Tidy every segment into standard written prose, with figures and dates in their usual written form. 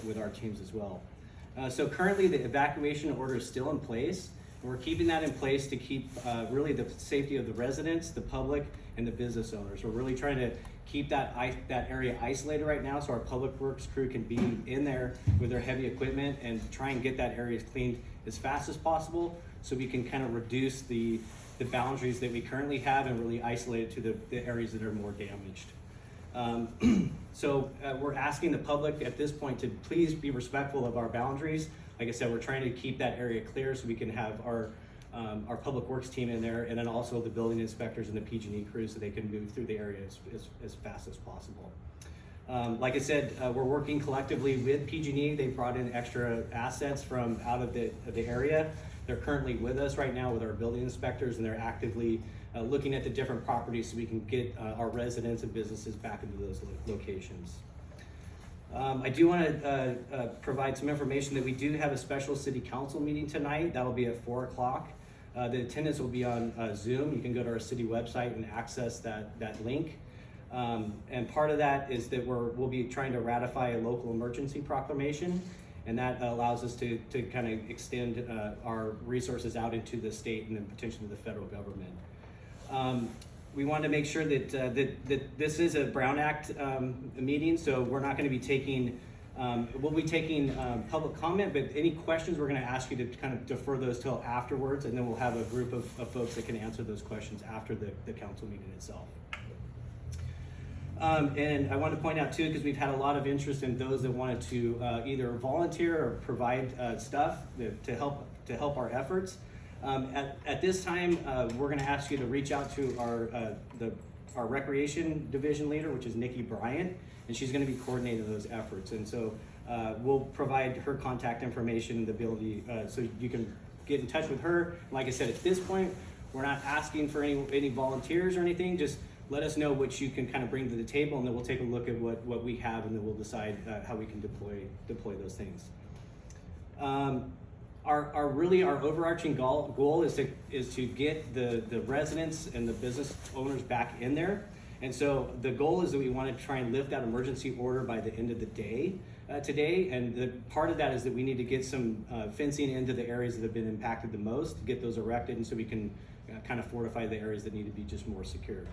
with our teams as well. So currently the evacuation order is still in place. And we're keeping that in place to keep really the safety of the residents, the public, and the business owners. We're really trying to keep that area isolated right now so our public works crew can be in there with their heavy equipment and try and get that area cleaned as fast as possible so we can kind of reduce the boundaries that we currently have and really isolate it to the areas that are more damaged. So we're asking the public at this point to please be respectful of our boundaries. Like I said, we're trying to keep that area clear so we can have our public works team in there, and then also the building inspectors and the PG&E crews so they can move through the area as fast as possible. Like I said, we're working collectively with PG&E. They brought in extra assets from out of the area. They're currently with us right now with our building inspectors, and they're actively looking at the different properties so we can get our residents and businesses back into those locations. I do want to provide some information that we do have a special city council meeting tonight. That'll be at 4 o'clock. The attendance will be on Zoom. You can go to our city website and access that link. And part of that is that we'll be trying to ratify a local emergency proclamation, and that allows us to kind of extend our resources out into the state and then potentially the federal government. We wanted to make sure that this is a Brown Act meeting, so we're not going to be taking, we'll be taking public comment, but any questions we're going to ask you to kind of defer those till afterwards, and then we'll have a group of folks that can answer those questions after the council meeting itself. And I want to point out too, because we've had a lot of interest in those that wanted to either volunteer or provide stuff to help our efforts. At this time, we're going to ask you to reach out to our recreation division leader, which is Nikki Bryant, and she's going to be coordinating those efforts. And so we'll provide her contact information, the ability, so you can get in touch with her. Like I said, at this point, we're not asking for any volunteers or anything. Just let us know what you can kind of bring to the table, and then we'll take a look at what we have, and then we'll decide how we can deploy those things. Our overarching goal is to get the residents and the business owners back in there. And so the goal is that we want to try and lift that emergency order by the end of the day today. And the part of that is that we need to get some fencing into the areas that have been impacted the most, to get those erected, and so we can kind of fortify the areas that need to be just more secure.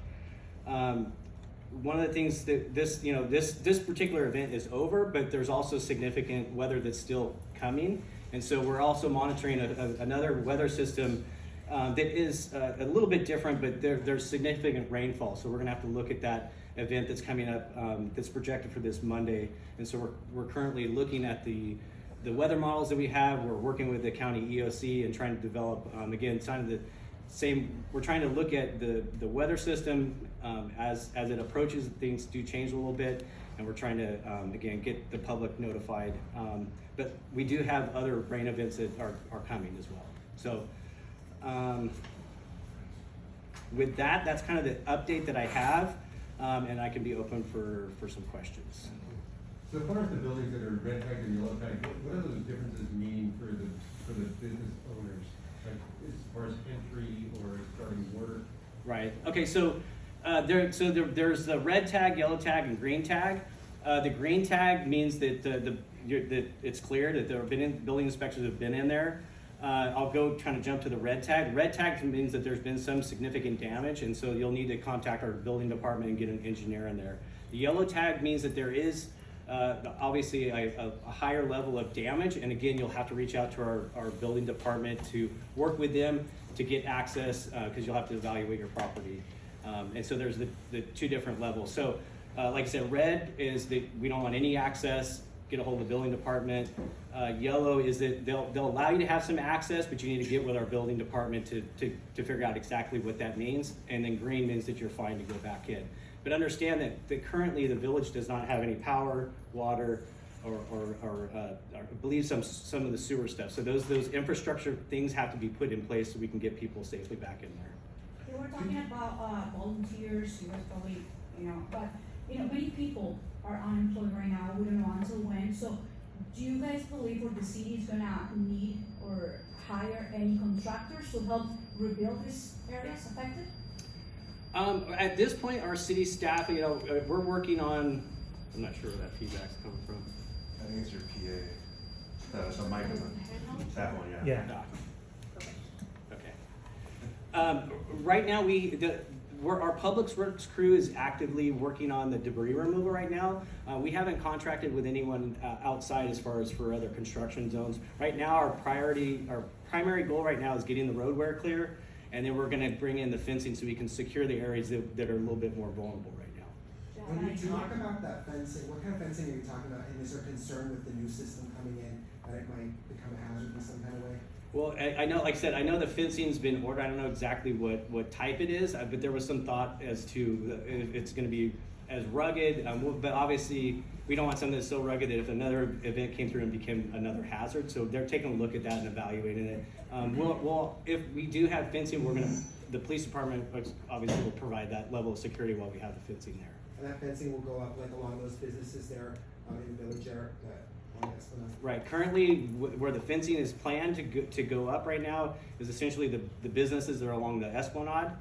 One of the things that this particular event is over, but there's also significant weather that's still coming. And so we're also monitoring another weather system that is a little bit different, but there's significant rainfall. So we're gonna have to look at that event that's coming up that's projected for this Monday. And so we're currently looking at the weather models that we have. We're working with the county EOC and trying to develop, again, kind of the same, we're trying to look at the weather system as it approaches. Things do change a little bit, and we're trying to, again, get the public notified. But we do have other rain events that are coming as well. So with that, that's kind of the update that I have, and I can be open for some questions. So as far as the buildings that are red tagged and yellow tagged, what do those differences mean for the business owners, like as far as entry or starting work? Right. Okay. So there's the red tag, yellow tag, and green tag. The green tag means that that it's clear that there have been building inspectors have been in there. I'll go kind of jump to the red tag. Red tag means that there's been some significant damage, and so you'll need to contact our building department and get an engineer in there. The yellow tag means that there is obviously a higher level of damage, and again, you'll have to reach out to our building department to work with them to get access, because you'll have to evaluate your property. And so there's the two different levels. So like I said, red is that we don't want any access, get a hold of the building department. Yellow is that they'll allow you to have some access, but you need to get with our building department to figure out exactly what that means. And then green means that you're fine to go back in. But understand that currently the village does not have any power, water, or I believe some of the sewer stuff. So those infrastructure things have to be put in place so we can get people safely back in there. We were talking about volunteers. You was probably, but many people are unemployed right now. We don't know until when. So, do you guys believe that the city is gonna need or hire any contractors to help rebuild these areas affected? At this point, our city staff, we're working on. I'm not sure where that feedback's coming from. think it's your PA, the microphone, that one, yeah. Yeah. Okay. Right now, our Public Works crew is actively working on the debris removal right now. We haven't contracted with anyone outside as far as for other construction zones. Right now, our primary goal right now is getting the roadway clear, and then we're gonna bring in the fencing so we can secure the areas that are a little bit more vulnerable right now. When you talk about that fencing, what kind of fencing are you talking about? And is there concern with the new system coming in that it might become a hazard in some kind of way? Well, I know, like I said, I know the fencing's been ordered. I don't know exactly what type it is, but there was some thought as to if it's going to be as rugged. But obviously, we don't want something that's so rugged that if another event came through and became another hazard. So they're taking a look at that and evaluating it. If we do have fencing, the police department obviously will provide that level of security while we have the fencing there. And that fencing will go up like along those businesses there in the village there, on Esplanade. Right. Currently, where the fencing is planned to go up right now is essentially the businesses that are along the Esplanade,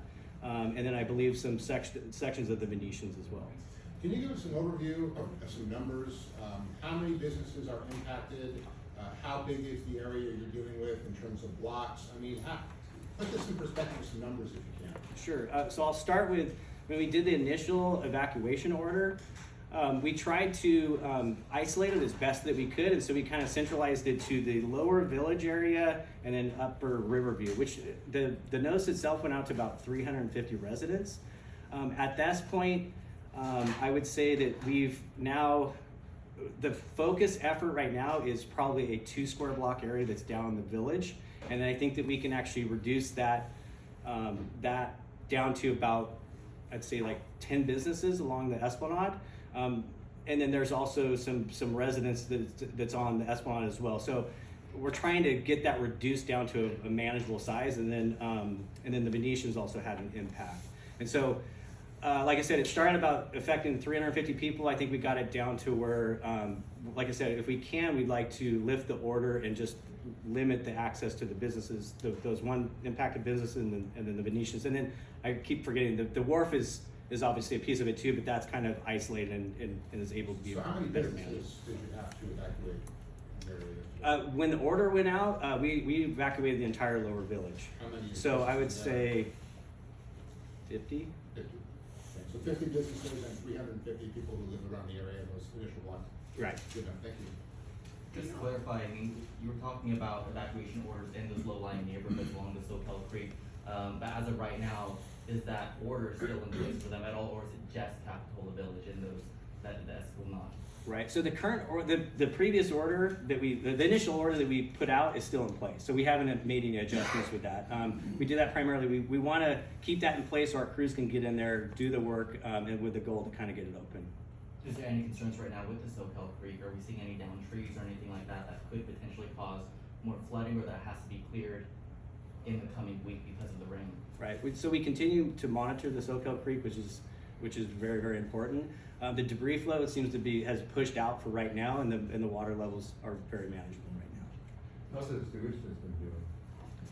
and then I believe some sections of the Venetians as well. Can you give us an overview of some numbers? How many businesses are impacted? How big is the area you're dealing with in terms of blocks? I mean, put this in perspective with some numbers if you can. Sure. So I'll start with when we did the initial evacuation order. We tried to isolate it as best that we could, and so we kind of centralized it to the lower village area and then upper Riverview, which the notice itself went out to about 350 residents. At this point, I would say that the focus effort right now is probably a 2 square block area that's down in the village, and I think that we can actually reduce that down to about, I'd say like 10 businesses along the Esplanade. And then there's also some residents that's on the Esplanade as well. So we're trying to get that reduced down to a manageable size, and then the Venetians also had an impact. And so, like I said, it started about affecting 350 people. I think we got it down to where, like I said, if we can, we'd like to lift the order and just limit the access to the businesses, those one impacted businesses, and then the Venetians. And then I keep forgetting the wharf is obviously a piece of it too, but that's kind of isolated and is able to be So how many better managed. businesses did you have to evacuate in the area? When the order went out, we evacuated the entire lower village. How many So I would businesses in that? say 50. 50. Okay, so 50 businesses and 350 people who live around the area in those initial blocks. Right. Good enough, thank you. Just to clarify, I mean, you were talking about evacuation orders in those low-lying neighborhoods along the Soquel Creek. But as of right now, is that order still in place for them at all, or is it just Capitola Village in those that will not? Right. So the current or the previous order that the initial order that we put out is still in place. So we haven't made any adjustments with that. We did that primarily. We want to keep that in place so our crews can get in there, do the work, and with the goal to kind of get it open. Is there any concerns right now with the Soquel Creek? Are we seeing any down trees or anything like that that could potentially cause more flooding, or that has to be cleared in the coming week because of the rain? Right. So we continue to monitor the Soquel Creek, which is very, very important. The debris flow, it seems to has pushed out for right now, and the water levels are very manageable right now. How's the sewage system doing?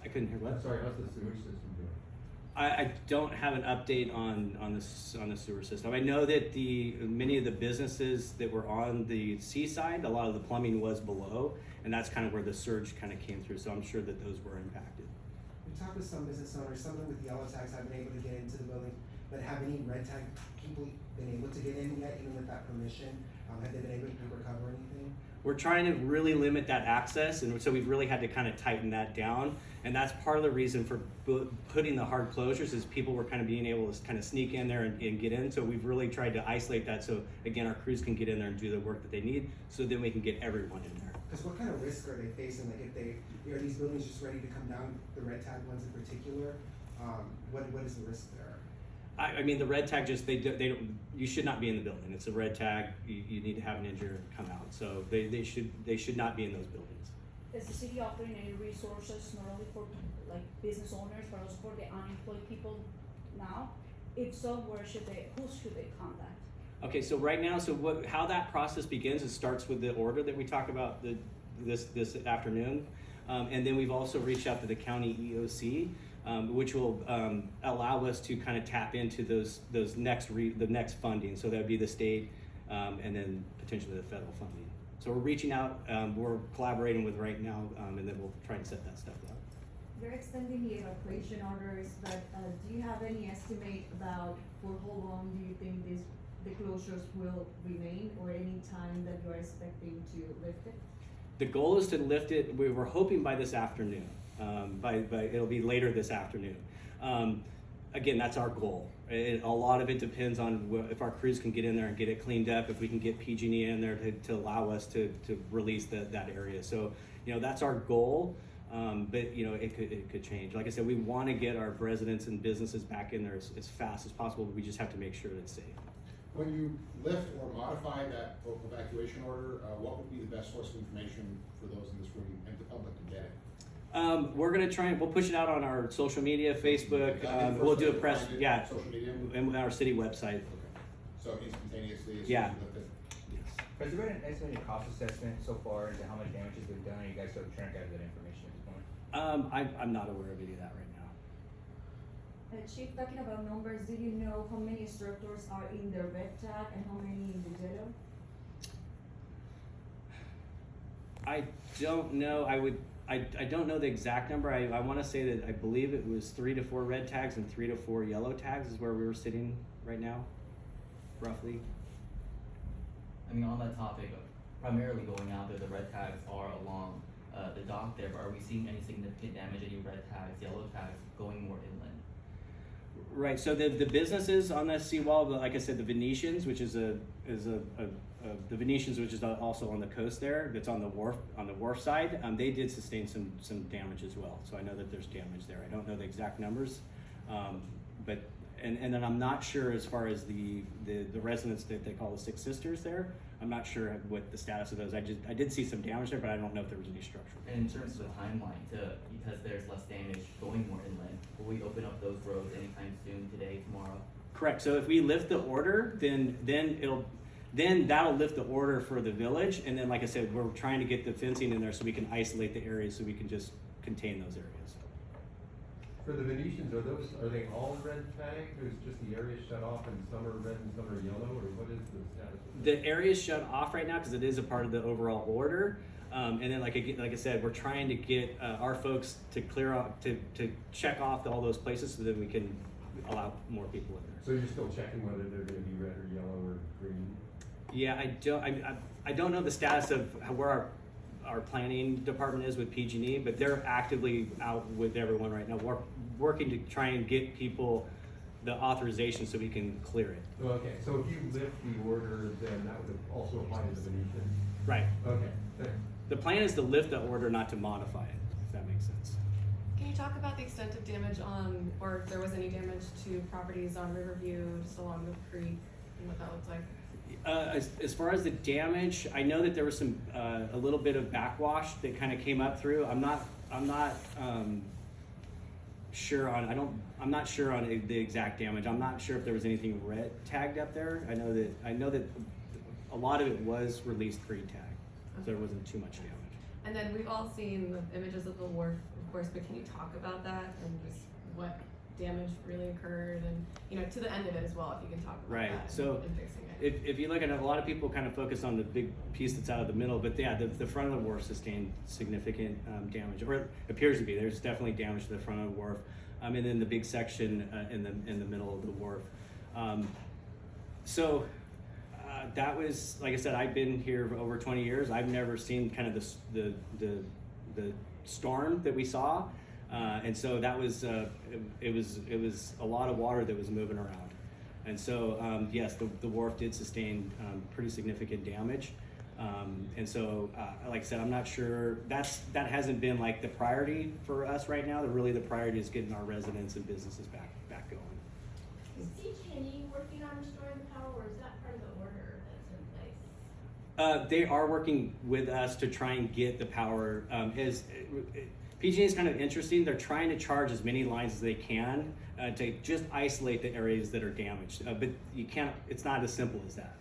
I couldn't hear what. Sorry, how's the sewage system doing? I don't have an update on the sewer system. I know that many of the businesses that were on the seaside, a lot of the plumbing was below, and that's kind of where the surge kind of came through. So I'm sure that those were impacted. We talked with some business owners, some of them with yellow tags have been able to get into the building, but have any red tag people been able to get in yet, even with that permission? Have they been able to recover anything? We're trying to really limit that access, and so we've really had to kind of tighten that down. And that's part of the reason for putting the hard closures is people were kind of being able to kind of sneak in there and get in. So we've really tried to isolate that so, again, our crews can get in there and do the work that they need, so then we can get everyone in there. Because what kind of risk are they facing? Like are these buildings just ready to come down, the red tag ones in particular? What is the risk there? I mean, the red tag they don't, you should not be in the building. It's a red tag. You need to have an engineer come out. So they should not be in those buildings. Is the city offering any resources not only for like business owners, but also for the unemployed people now? If so, who should they contact? Okay, so right now, how that process begins, it starts with the order that we talked about this afternoon, and then we've also reached out to the county EOC, which will allow us to kind of tap into the next funding. So that would be the state, and then potentially the federal funding. So we're reaching out, we're collaborating with right now, and then we'll try and set that stuff up. You're extending the evacuation orders, but do you have any estimate about for how long do you think the closures will remain, or any time that you are expecting to lift it? The goal is to lift it, we were hoping by this afternoon, it'll be later this afternoon. Again, that's our goal. A lot of it depends on if our crews can get in there and get it cleaned up, if we can get PG&E in there to allow us to release that area. So, that's our goal, but it could change. Like I said, we want to get our residents and businesses back in there as fast as possible, but we just have to make sure that it's safe. When you lift or modify that local evacuation order, what would be the best source of information for those in this room and the public to get it? We're gonna we'll push it out on our social media, Facebook, we'll do a press, yeah, Social media? and our city website. Okay. So instantaneously, as soon Yeah. as you lift it? Yes. Has there been an estimated cost assessment so far into how much damage has been done? Are you guys still trying to gather that information at this point? I'm not aware of any of that right now. Chief, talking about numbers, do you know how many structures are in the red tag and how many in the yellow? I don't know, I don't know the exact number. I wanna say that I believe it was 3 to 4 red tags and 3 to 4 yellow tags is where we were sitting right now, roughly. I mean, on that topic, primarily going out there, the red tags are along the dock there, but are we seeing any significant damage, any red tags, yellow tags going more inland? Right, so the businesses on that seawall, like I said, the Venetians, which is the Venetians, which is also on the coast there, that's on the wharf side, they did sustain some damage as well. So I know that there's damage there. I don't know the exact numbers, but and then I'm not sure as far as the residents that they call the Six Sisters there. I'm not sure what the status of those. I did see some damage there, but I don't know if there was any structural. And in terms of the timeline, because there's less damage going more inland, will we open up those roads anytime soon, today, tomorrow? Correct. So if we lift the order, then that'll lift the order for the village. And then, like I said, we're trying to get the fencing in there so we can isolate the areas so we can just contain those areas. For the Venetians, are they all red tagged, or is just the area shut off and some are red and some are yellow, or what is the status of that? The area is shut off right now because it is a part of the overall order. And then, like I said, we're trying to get our folks to clear out, to check off all those places so that we can allow more people in there. So you're still checking whether they're gonna be red or yellow or green? Yeah, I don't know the status of where our planning department is with PG&E, but they're actively out with everyone right now. We're working to try and get people the authorization so we can clear it. Okay, so if you lift the order, then that would also apply to the Venetian? Right. Okay, thanks. The plan is to lift the order, not to modify it, if that makes sense. Can you talk about the extent of damage on, or if there was any damage to properties on Riverview, just along the creek, and what that looks like? As far as the damage, I know that there was some a little bit of backwash that kind of came up through. I'm not sure on I'm not sure on the exact damage. I'm not sure if there was anything red tagged up there. I know that a lot of it was released pre-tag, so there wasn't too much damage. And then we've all seen the images of the wharf, of course, but can you talk about that and just what damage really occurred and, to the end of it as well, if you can talk about Right. that So and fixing it. if you look at it, a lot of people kind of focus on the big piece that's out of the middle, but yeah, the front of the wharf sustained significant damage, or it appears to be. There's definitely damage to the front of the wharf, and then the big section in the middle of the wharf. That was, like I said, I've been here for over 20 years. I've never seen kind of the storm that we saw, and so that was it was a lot of water that was moving around, and so yes, the wharf did sustain pretty significant damage, and so like I said, I'm not sure that hasn't been like the priority for us right now. The priority is getting our residents and businesses back going. Is PG&E working on restoring the power, or is that part of the order that's in place? They are working with us to try and get the power. PG&E is kind of interesting. They're trying to charge as many lines as they can to just isolate the areas that are damaged. But you can't. It's not as simple as that.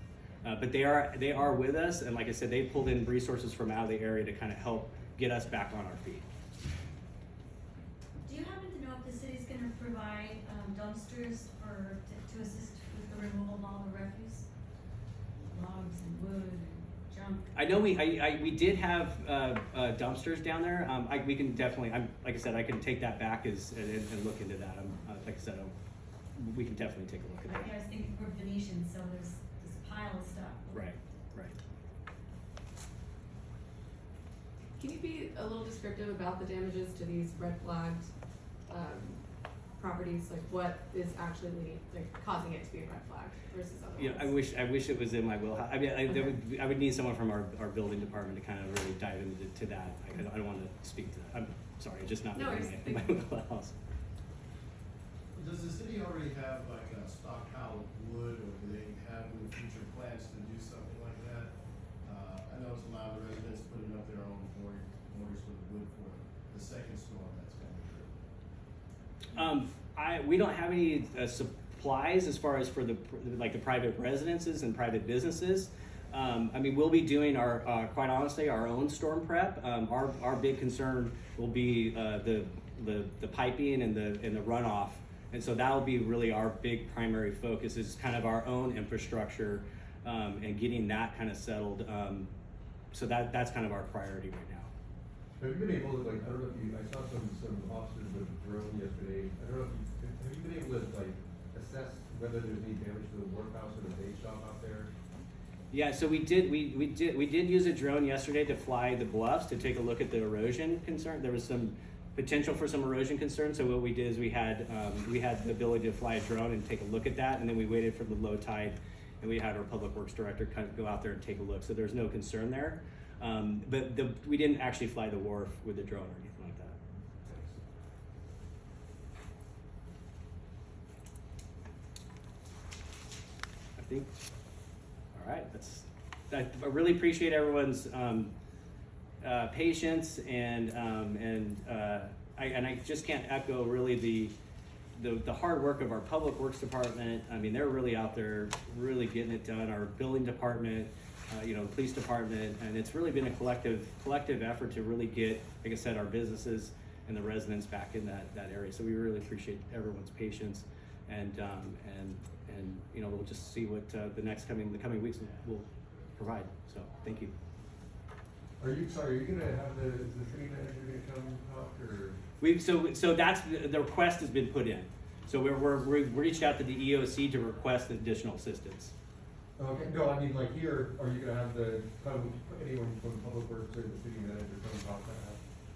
But they are with us, and like I said, they pulled in resources from out of the area to kind of help get us back on our feet. Do you happen to know if the city's gonna provide dumpsters to assist with the removal of all the refuse? Logs and wood and junk. I know we did have dumpsters down there. We can definitely, like I said, I can take that back and look into that. Like I said, we can definitely take a look at that. I was thinking for Venetian, so there's this pile of stuff. Right. Can you be a little descriptive about the damages to these red flagged, properties? Like what is actually causing it to be a red flag versus other Yeah, ones? I wish it was in my wheelhouse. I mean, I would need someone from our building department to kind of really dive into that. I don't want to speak to that. I'm sorry, just not No really worries. in my wheelhouse. Does the city already have like a stockpile of wood, or do they have in the future plans to do something like that? I noticed a lot of residents putting up their own mortars with wood for the second storm that's coming through. We don't have any supplies as far as for the private residences and private businesses. I mean, we'll be doing our quite honestly our own storm prep. Our big concern will be the piping and the runoff, and so that'll be really our big primary focus is kind of our own infrastructure and getting that kind of settled. So that's kind of our priority right now. Have you been able to, like, I don't know if you, I saw some officers with a drone yesterday, I don't know if you, have you been able to, like, assess whether there's any damage to the workhouse or the bait shop out there? Yeah, so we did use a drone yesterday to fly the bluffs to take a look at the erosion concern. There was some potential for some erosion concern, so what we did is we had the ability to fly a drone and take a look at that, and then we waited for the low tide, and we had our public works director kind of go out there and take a look. So there's no concern there, but we didn't actually fly the wharf with the drone or anything like that. I think. All right, I really appreciate everyone's patience and I just can't echo really the hard work of our public works department. I mean, they're really out there, really getting it done. Our building department, police department, and it's really been a collective effort to really get, like I said, our businesses and the residents back in that area. So we really appreciate everyone's patience and we'll just see what the coming weeks will provide. So thank you. Are you gonna have is the city manager gonna come talk, or? So that's the request has been put in. So we've reached out to the EOC to request additional assistance. Okay, no, I mean, like here, are you gonna have anyone from Public Works or the city manager come talk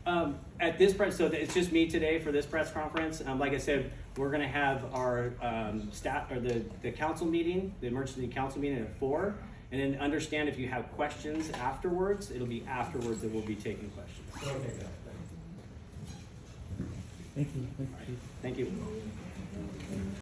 about that? At this press, so it's just me today for this press conference. Like I said, we're gonna have our staff or the council meeting, the emergency council meeting at 4. And then understand if you have questions afterwards, it'll be afterwards that we'll be taking questions. Okay, yeah, thanks. Thank you.